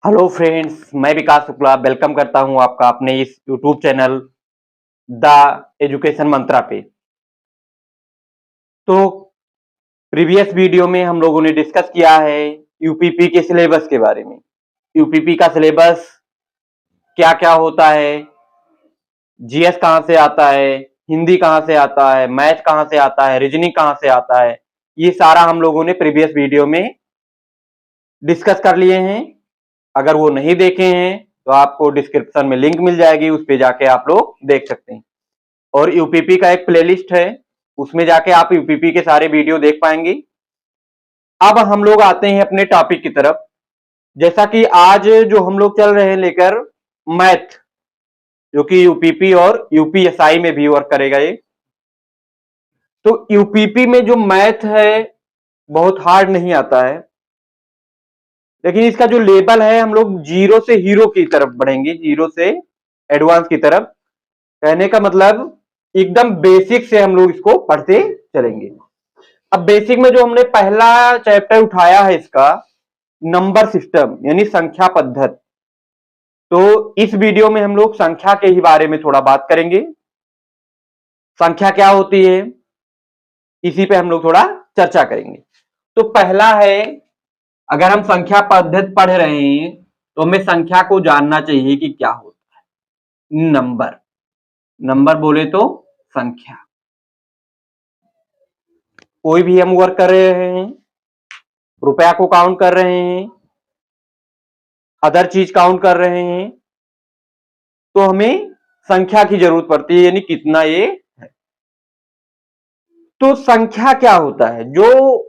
Hello friends, मैं विकास Shukla welcome करता हूं आपका अपने इस यूट्यूब चैनल द एजुकेशन मंत्रा पे। तो प्रीवियस वीडियो में हम लोगों ने डिस्कस किया है यूपीपी के सिलेबस के बारे में। यूपीपी का सिलेबस क्या क्या होता है, जीएस कहां से आता है, हिंदी कहां से आता है, मैथ कहां से आता है, रीजनिंग कहां से आता है, ये सारा हम लोगों ने प्रीवियस वीडियो में डिस्कस कर लिए हैं। अगर वो नहीं देखे हैं तो आपको डिस्क्रिप्शन में लिंक मिल जाएगी, उस पे जाके आप लोग देख सकते हैं। और यूपीपी का एक प्लेलिस्ट है, उसमें जाके आप यूपीपी के सारे वीडियो देख पाएंगे। अब हम लोग आते हैं अपने टॉपिक की तरफ। जैसा कि आज जो हम लोग चल रहे हैं लेकर मैथ, जो कि यूपीपी और यूपीएसआई में भी वर्क करेगा ये। तो यूपीपी में जो मैथ है बहुत हार्ड नहीं आता है, लेकिन इसका जो लेवल है हम लोग जीरो से हीरो की तरफ बढ़ेंगे, जीरो से एडवांस की तरफ। कहने का मतलब एकदम बेसिक से हम लोग इसको पढ़ते चलेंगे। अब बेसिक में जो हमने पहला चैप्टर उठाया है इसका नंबर सिस्टम यानी संख्या पद्धति, तो इस वीडियो में हम लोग संख्या के ही बारे में थोड़ा बात करेंगे। संख्या क्या होती है इसी पे हम लोग थोड़ा चर्चा करेंगे। तो पहला है, अगर हम संख्या पद्धति पढ़ रहे हैं तो हमें संख्या को जानना चाहिए कि क्या होता है। नंबर, नंबर बोले तो संख्या। कोई भी हम वर्क कर रहे हैं, रुपया को काउंट कर रहे हैं, अदर चीज काउंट कर रहे हैं, तो हमें संख्या की जरूरत पड़ती है, यानी कितना ये है। तो संख्या क्या होता है, जो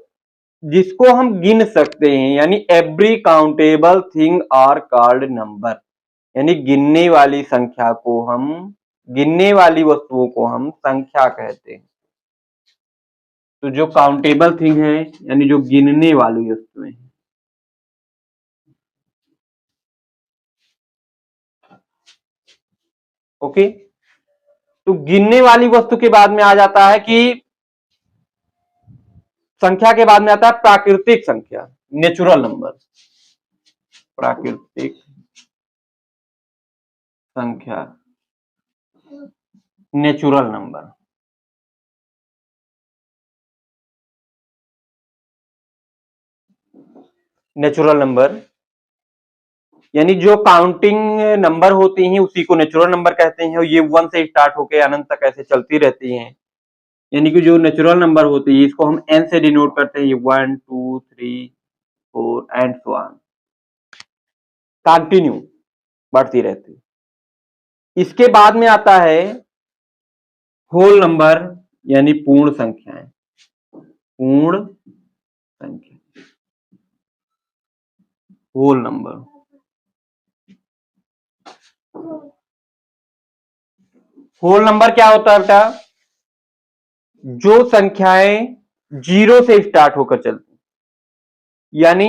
जिसको हम गिन सकते हैं, यानी every countable thing are called number. यानी गिनने वाली संख्या को हम, गिनने वाली वस्तुओं को हम संख्या कहते हैं। तो जो काउंटेबल थिंग है यानी जो गिनने वाली वस्तुएं हैं, ओके। तो गिनने वाली वस्तु के बाद में आ जाता है कि संख्या के बाद में आता है प्राकृतिक संख्या, नेचुरल नंबर। प्राकृतिक संख्या, नेचुरल नंबर। नेचुरल नंबर यानी जो काउंटिंग नंबर होती हैं उसी को नेचुरल नंबर कहते हैं, और ये 1 से स्टार्ट होकर अनंत तक ऐसे चलती रहती हैं। यानी कि जो नेचुरल नंबर होती है इसको हम एन से डिनोट करते हैं, 1 2 3 4 एंड सो ऑन, कंटिन्यू बढ़ती रहती है। इसके बाद में आता है होल नंबर यानी पूर्ण संख्याएं। पूर्ण संख्या, होल नंबर। होल नंबर क्या होता है बेटा, जो संख्याएं जीरो से स्टार्ट होकर चलती, यानी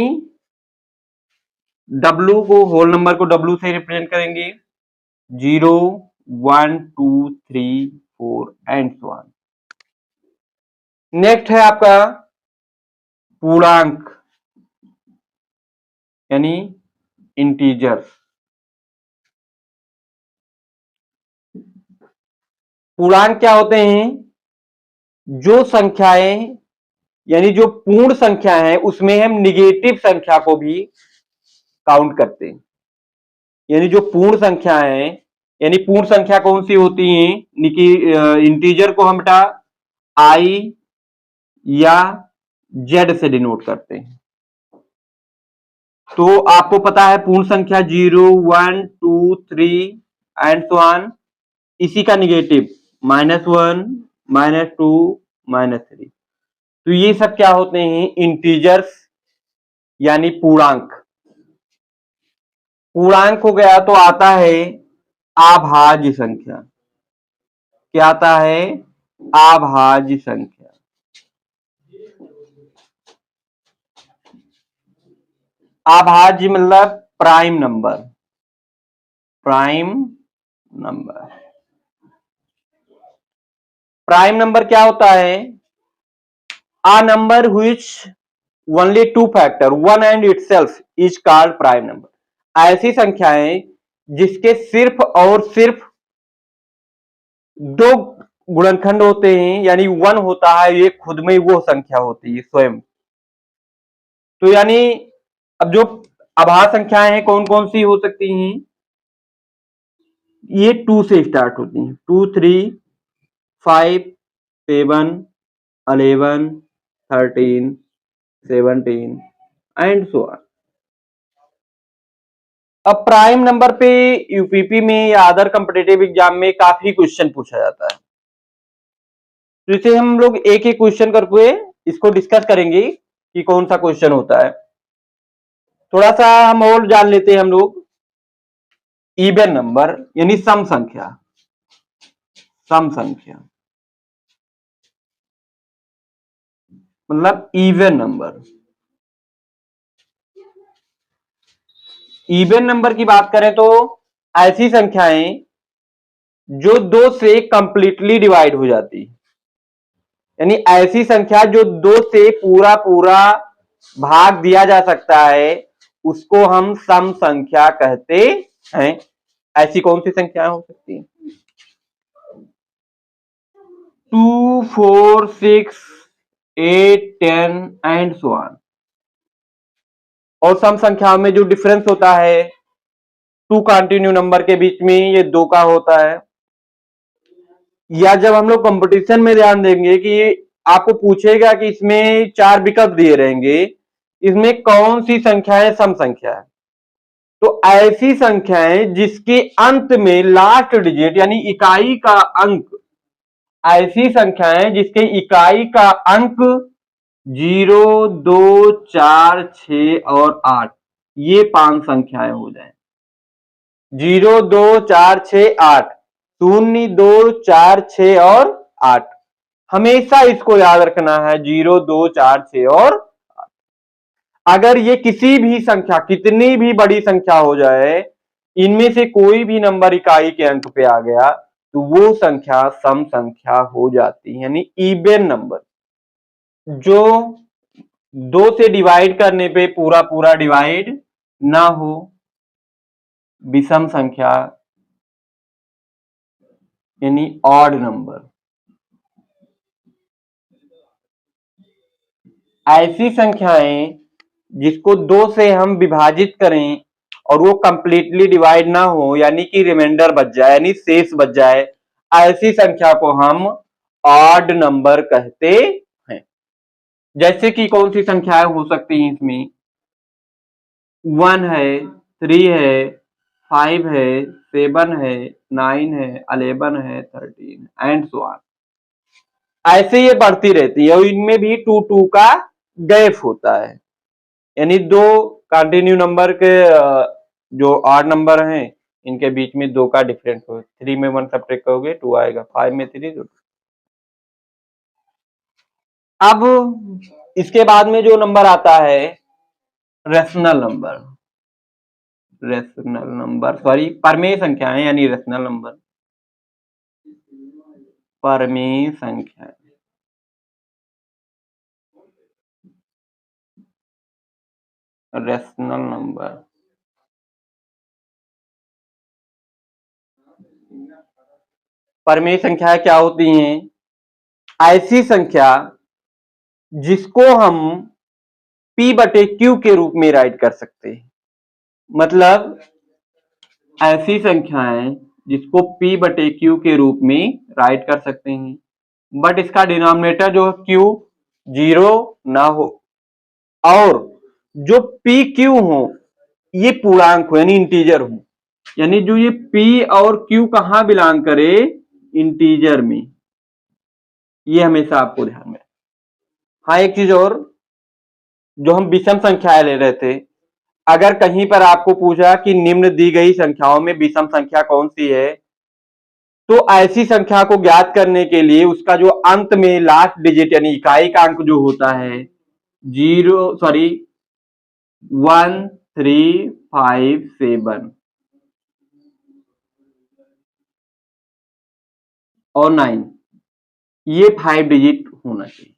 डब्लू को, होल नंबर को डब्लू से रिप्रेजेंट करेंगे, 0 1 2 3 4 एंड सो ऑन। नेक्स्ट है आपका पूर्णांक यानी इंटीजर्स। पूर्णांक क्या होते हैं, जो संख्याएं यानी जो पूर्ण संख्या है उसमें हम निगेटिव संख्या को भी काउंट करते हैं। यानी जो पूर्ण संख्या है, यानी पूर्ण संख्या कौन सी होती है, इंटीजर को हम बेटा आई या जेड से डिनोट करते हैं। तो आपको पता है पूर्ण संख्या 0 1 2 3 एंड सो ऑन, इसी का निगेटिव -1 -2 -3। तो ये सब क्या होते हैं, इंटीजर्स यानी पूर्णांक। पूर्णांक हो गया तो आता है अभाज्य संख्या। क्या आता है, अभाज्य संख्या। अभाज्य मतलब prime number, prime number. Prime number क्या होता है, a number which only two factor 1 and itself is called prime number। ऐसी संख्याएं जिसके सिर्फ और सिर्फ दो गुणनखंड होते हैं, यानी 1 होता है, ये खुद में वो संख्या होती है स्वयं। तो यानी अब जो अभाज्य संख्याएं हैं कौन कौन सी हो सकती हैं, ये 2 से स्टार्ट होती हैं, 2, 3, 5, 7, 11, 13, 17 एंड सो ऑन। अब प्राइम नंबर पे यूपीपी में या अदर कॉम्पिटिटिव एग्जाम में काफी क्वेश्चन पूछा जाता है, तो इसे हम लोग एक एक क्वेश्चन करके इसको डिस्कस करेंगे कि कौन सा क्वेश्चन होता है। थोड़ा सा हम और जान लेते हैं हम लोग। इवन नंबर यानी सम संख्या, सम संख्या मतलब इवन नंबर। इवन नंबर की बात करें तो ऐसी संख्याएं जो 2 से कंप्लीटली डिवाइड हो जाती, यानी ऐसी संख्या जो 2 से पूरा पूरा भाग दिया जा सकता है, उसको हम सम संख्या कहते हैं। ऐसी कौन सी संख्याएं हो सकती हैं? 2, 4, 6, 8, 10 एंड सो ऑन। और सम संख्याओं में जो डिफरेंस होता है 2 कंटिन्यू नंबर के बीच में, ये 2 का होता है। या जब हम लोग कंपटीशन में ध्यान देंगे कि आपको पूछेगा कि इसमें 4 विकल्प दिए रहेंगे, इसमें कौन सी संख्या है सम संख्या है, तो ऐसी संख्याएं जिसके अंत में लास्ट डिजिट यानी इकाई का अंक, ऐसी संख्याएं जिसके इकाई का अंक 0, 2, 4, 6 और 8, ये 5 संख्याएं हो जाए। 0, 2, 4, 6, 8, 0, 2, 4, 6 और 8, हमेशा इसको याद रखना है, 0, 2, 4, 6 और 8। अगर ये किसी भी संख्या, कितनी भी बड़ी संख्या हो जाए, इनमें से कोई भी नंबर इकाई के अंक पे आ गया तो वो संख्या सम संख्या हो जाती है, यानी इवन नंबर। जो 2 से डिवाइड करने पे पूरा पूरा डिवाइड ना हो, विषम संख्या यानी ऑड नंबर। ऐसी संख्याएं जिसको 2 से हम विभाजित करें और वो कंप्लीटली डिवाइड ना हो, यानी कि रिमाइंडर बच जाए, यानी शेष बच जाए, ऐसी संख्या को हम ऑड नंबर कहते हैं। जैसे कि कौन सी संख्याएं हो सकती हैं इसमें, 1 है, 3 है, 5 है, 7 है, 9 है, 11 है, 13 एंड सो ऑन। ऐसे ये बढ़ती रहती है और इनमें भी 2 2 का गैप होता है, यानी 2 कंटिन्यू नंबर के जो ऑड नंबर हैं इनके बीच में 2 का डिफरेंस हो। 3 में 1 सब्ट्रैक्ट करोगे 2 आएगा, 5 में 3 2। अब इसके बाद में जो नंबर आता है rational number, rational number sorry परमेय संख्याएं यानी रेशनल नंबर, परमेय संख्या। रेशनल नंबर परमेय संख्या क्या होती हैं? ऐसी संख्या जिसको हम P/Q के रूप में राइट कर सकते हैं, मतलब ऐसी संख्याएं जिसको P/Q के रूप में राइट कर सकते हैं, बट इसका डिनोमिनेटर जो Q 0 ना हो और जो PQ हो ये पूर्णांक हो यानी इंटीजर हो, यानी जो ये P और Q कहां बिलोंग करे, इंटीजर में, ये हमेशा आपको ध्यान में। हाँ, एक चीज और, जो हम विषम संख्याएं ले रहे थे, अगर कहीं पर आपको पूछा कि निम्न दी गई संख्याओं में विषम संख्या कौन सी है, तो ऐसी संख्या को ज्ञात करने के लिए उसका जो अंत में लास्ट डिजिट यानी इकाई का अंक जो होता है 1, 3, 5, 7 और 9, ये 5 डिजिट होना चाहिए।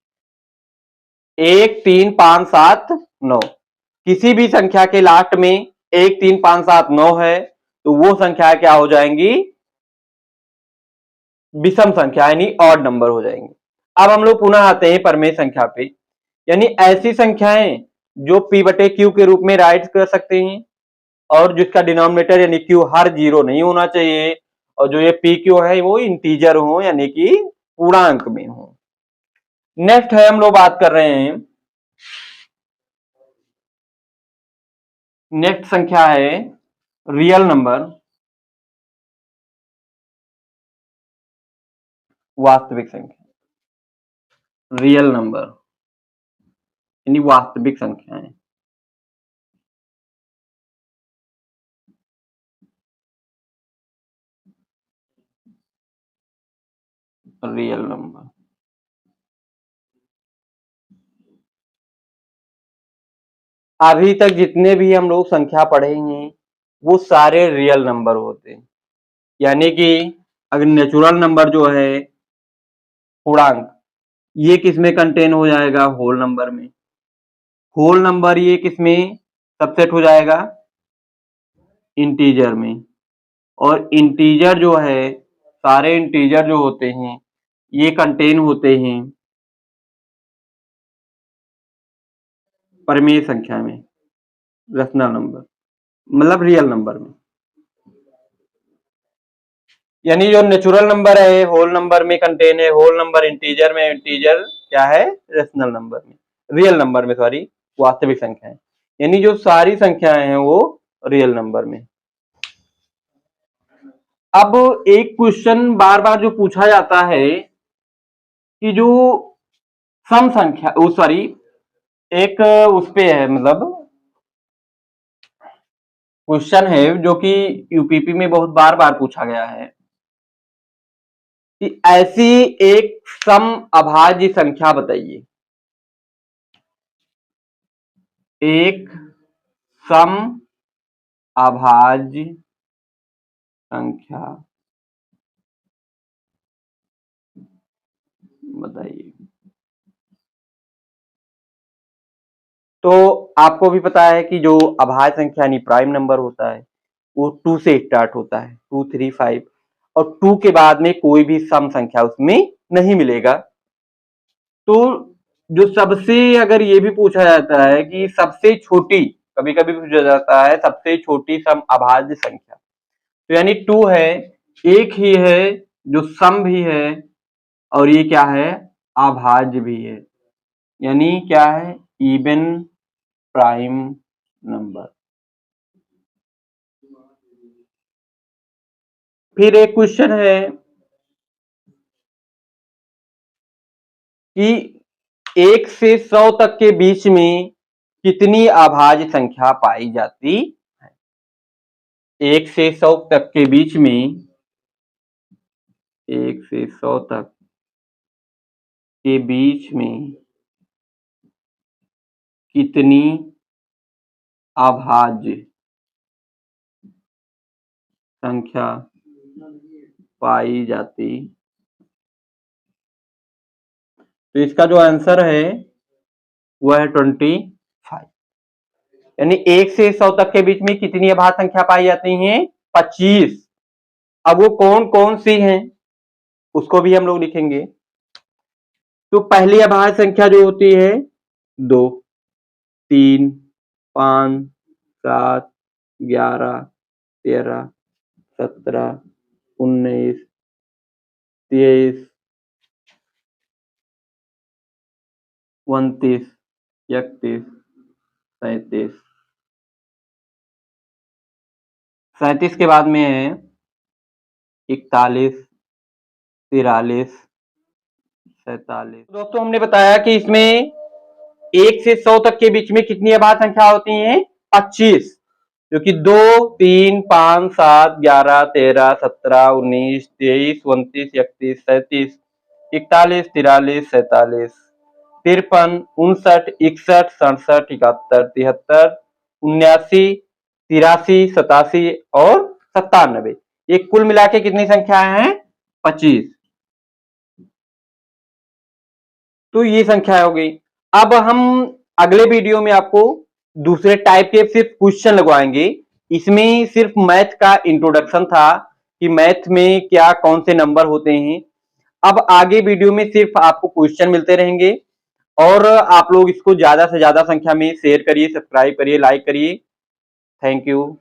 1, 3, 5, 7, 9, किसी भी संख्या के लास्ट में 1 3 5 7 9 है, तो वो संख्या क्या हो जाएंगी, विषम संख्या यानी ऑड नंबर हो जाएंगे। अब हम लोग पुनः आते हैं परमेय संख्या पे, यानी ऐसी संख्याएं जो p बटे क्यू के रूप में राइट कर सकते हैं और जिसका डिनोमिनेटर यानी क्यू हर जीरो नहीं होना चाहिए, और जो ये पी क्यू है वो इंटीजर हो यानी कि पूर्णांक में हो। नेक्स्ट है, हम लोग बात कर रहे हैं, नेक्स्ट संख्या है रियल नंबर, वास्तविक संख्या, रियल नंबर यानी वास्तविक संख्याएं। रियल नंबर, अभी तक जितने भी हम लोग संख्या पढ़े हैं वो सारे रियल नंबर होते हैं, यानी कि अगर नेचुरल नंबर जो है पूर्णांक, ये किसमें कंटेन हो जाएगा, होल नंबर में। होल नंबर ये किसमें सबसेट हो जाएगा, इंटीजर में। और इंटीजर जो है, सारे इंटीजर जो होते हैं ये कंटेन होते हैं परमेय संख्या में, रैशनल नंबर मतलब रियल नंबर में। यानी जो नेचुरल नंबर है होल नंबर में कंटेन है, होल नंबर इंटीजर में, इंटीजर क्या है, रैशनल नंबर में, रियल नंबर में, सॉरी वास्तविक संख्या है, यानी जो सारी संख्याएं हैं वो रियल नंबर में। अब एक क्वेश्चन बार बार जो पूछा जाता है कि जो सम संख्या, सॉरी एक उस पे है, मतलब क्वेश्चन है जो कि यूपीपी में बहुत बार बार पूछा गया है कि ऐसी एक सम अभाज्य संख्या बताइए, एक सम अभाज्य संख्या बताइए। तो आपको भी पता है कि जो अभाज्य संख्या यानी प्राइम नंबर होता है वो 2 से स्टार्ट होता है, 2 3 5, और 2 के बाद में कोई भी सम संख्या उसमें नहीं मिलेगा। तो जो सबसे, अगर ये भी पूछा जाता है कि सबसे छोटी, कभी कभी पूछा जाता है सबसे छोटी सम अभाज्य संख्या, तो यानी 2 है, एक ही है जो सम भी है और ये क्या है, अभाज्य भी है, यानी क्या है, इवन प्राइम नंबर। फिर एक क्वेश्चन है कि 1 से 100 तक के बीच में कितनी अभाज्य संख्या पाई जाती है। 1 से 100 तक के बीच में, 1 से 100 तक के बीच में कितनी अभाज्य संख्या पाई जाती। तो इसका जो आंसर है वह है 25, यानी 1 से 100 तक के बीच में कितनी अभाज्य संख्या पाई जाती हैं, 25। अब वो कौन कौन सी हैं उसको भी हम लोग लिखेंगे। तो पहली अभाज्य संख्या जो होती है 2, 3, 5, 7, 11, 13, 17, 19, 23, 29, 31, 37। 37 के बाद में है 41, 43, 47। दोस्तों हमने बताया कि इसमें 1 से 100 तक के बीच में कितनी अभाज्य संख्या होती हैं, 25, जो कि 2, 3, 5, 7, 11, 13, 17, 19, 23, 29, 31, 37, 41, 43, 47, 53, 59, 61, 67, 71, 73, 79, 83, 87 और 97, ये कुल मिला के कितनी संख्याएं हैं, 25। तो ये संख्या हो गई। अब हम अगले वीडियो में आपको दूसरे टाइप के सिर्फ क्वेश्चन लगवाएंगे इसमें सिर्फ मैथ का इंट्रोडक्शन था कि मैथ में क्या कौन से नंबर होते हैं। अब आगे वीडियो में सिर्फ आपको क्वेश्चन मिलते रहेंगे और आप लोग इसको ज्यादा से ज्यादा संख्या में शेयर करिए, सब्सक्राइब करिए, लाइक करिए। Thank you.